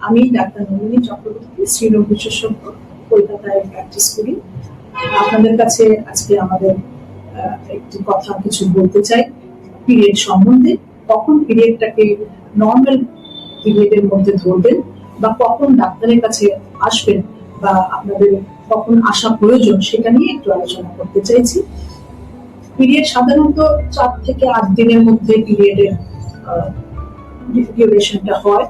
আমি ডাক্তার নন্দিনী চক্রবর্তী, স্ত্রীরোগ বিশেষজ্ঞ, কলকাতায় প্র্যাকটিস করি। আপনাদের কাছে আজকে আমাদের একটি কথা কিছু বলতে চাই পিরিয়ড সম্বন্ধে। কখন পিরিয়ডটাকে নর্মাল পিরিয়ডের মধ্যে ধরবেন বা কখন ডাক্তারের কাছে আসবেন বা আপনাদের কখন আসা প্রয়োজন সেটা নিয়ে একটু আলোচনা করতে চাইছি। পিরিয়ড সাধারণত 4 থেকে 8 দিনের মধ্যে পিরিয়ডের ডিউরেশনটা হয়।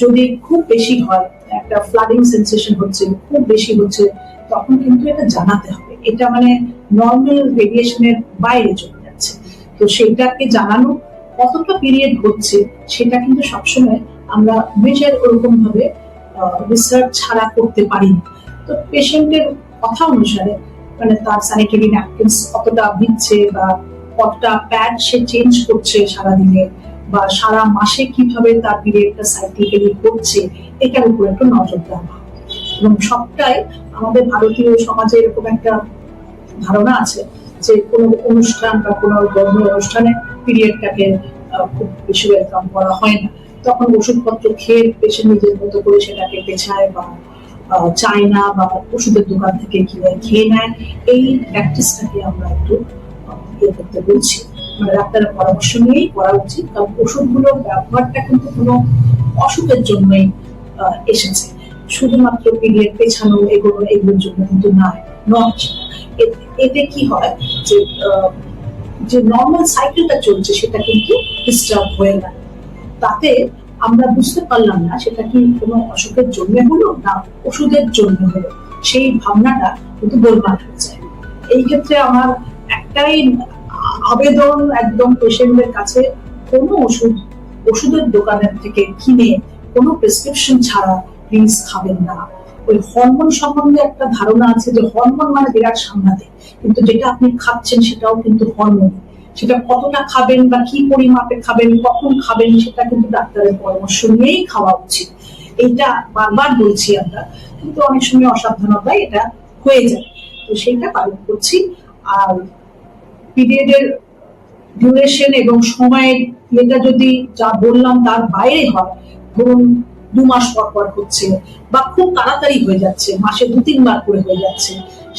যদি খুব বেশি হয়, একটা ফ্লাডিং সেন্সেশন হচ্ছে, খুব বেশি হচ্ছে, তখন কিন্তু এটা জানাতে হবে। এটা মানে নর্মাল ভেরিয়েশনের বাইরে চলে যাচ্ছে, তো সেটাকে জানানো। কতটা পিরিয়ড হচ্ছে সেটা কিন্তু সবসময় আমরা মেজার ওরকম ভাবে রিসার্চ ছাড়া করতে পারি না। তো পেশেন্টের কথা অনুসারে মানে তার স্যানিটারি ন্যাপকিনস কতটা দিচ্ছে বা কতটা প্যাড সে চেঞ্জ করছে সারাদিনে বা সারা মাসে কিভাবে তার পিরিয়ডটা সাইক্লিক্যালি করছে, এটার উপর একটু নজর দেওয়া হয়। এবং সবটাই আমাদের ভারতীয় সমাজে এরকম একটা ধারণা আছে যে কোনো অনুষ্ঠান বা কোনো ধর্মীয় অনুষ্ঠানে পিরিয়ডটাকে খুব বেশি ওয়েলকাম করা হয় না। তখন ওষুধপত্র খেয়ে পেশেন্ট নিজের মতো করে সেটাকে পেছায় বা চায় না বা ওষুধের দোকান থেকে কিনে খেয়ে নেয়। এই প্র্যাকটিসটাকে আমরা একটু ইয়ে করতে বলছি, মানে ডাক্তারের পরামর্শ নিয়েই করা উচিত। কারণ ওষুধগুলোর ব্যবহারটা কিন্তু কোনো অসুখের জন্যই এসেছে, শুধুমাত্র পিরিয়ড পেছানো এগুলোর জন্য কিন্তু নয়। এতে কি হয় যে নর্মাল সাইকেলটা চলছে সেটা কিন্তু ডিস্টার্ব হয়ে গেল। তাতে আমরা বুঝতে পারলাম না সেটা কি কোনো অসুখের জন্য হলো না ওষুধের জন্য হলো, সেই ভাবনাটা কিন্তু গোলমাল হয়ে যায়। এই ক্ষেত্রে আমার একটাই আবেদন একদম পেশেন্টদের কাছে, কোনো ওষুধের দোকানের থেকে কিনে কোনো প্রেসক্রিপশন ছাড়া প্লিজ খাবেন না। ওই হরমোন সম্বন্ধে একটা ধারণা আছে যে হরমোন মানে বিরাট সাংঘাতিক, কিন্তু যেটা আপনি খাচ্ছেন সেটাও কিন্তু হরমোন। সেটা কতটা খাবেন বা কি পরিমাপে খাবেন, কখন খাবেন, সেটা কিন্তু ডাক্তারের পরামর্শ নিয়েই খাওয়া উচিত। এইটা বারবার বলছি আমরা, কিন্তু অনেক সময় অসাবধানতায় এটা হয়ে যায়। তো সেইটা পালন করছি। আর পিরিয়ডের ডিউরেশন এবং সময়ের এটা যদি যা বললাম তার বাইরে হয়, ধরুন 2 মাস পর হচ্ছে বা খুব তাড়াতাড়ি হয়ে যাচ্ছে, মাসে 2-3 বার করে হয়ে যাচ্ছে,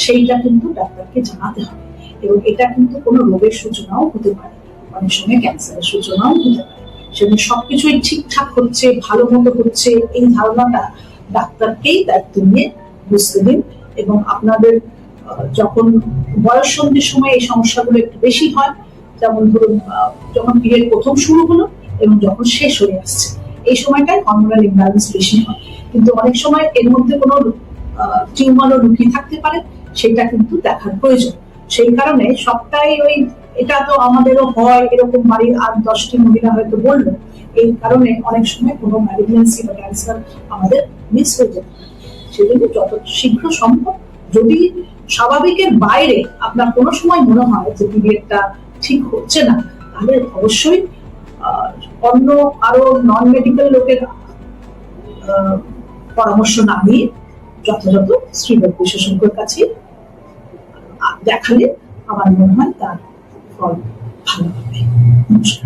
সেইটা কিন্তু ডাক্তারকে জানাতে হবে। এবং এটা কিন্তু কোনো রোগের সূচনাও হতে পারে, অনেক সময় ক্যান্সারের সূচনাও হতে পারে। সেজন্য সবকিছুই ঠিকঠাক হচ্ছে, ভালো মতো হচ্ছে, এই ধারণাটা ডাক্তারকেই দায়িত্ব নিয়ে বুঝতে দিন। এবং আপনাদের যখন বয়ঃসন্ধির সময় এই সমস্যাগুলো একটু বেশি হয়, যেমন ধরুন যখন পিরিয়ড প্রথম শুরু হলো এবং যখন শেষ হয়ে আসছে, এই সময়টায় হরমোনাল ইমব্যালেন্স বেশি হয়। কিন্তু অনেক সময় এর মধ্যে কোনো টিউমারও লুকিয়ে থাকতে পারে, সেটা কিন্তু দেখার প্রয়োজন। সেই কারণে সবটাই এটা তো আমাদেরও হয়, এরকম বাড়ির 8-10টি মহিলা হয়তো বললো, এই কারণে অনেক সময় কোনো ম্যালিগন্যান্সি বা ক্যান্সার আমাদের মিস হয়ে যেতে পারে। সেজন্য যত শীঘ্র সম্ভব, যদি স্বাভাবিকের বাইরে আপনার কোনো সময় মনে হয় যে পিরিয়ডটা ঠিক হচ্ছে না, তাহলে অবশ্যই অন্য আরো নন মেডিকেল লোকের পরামর্শ না নিয়ে যথাযথ স্ত্রীরোগ বিশেষজ্ঞের কাছে দেখালে আমার মনে হয় তার ফল ভালো হবে। নমস্কার।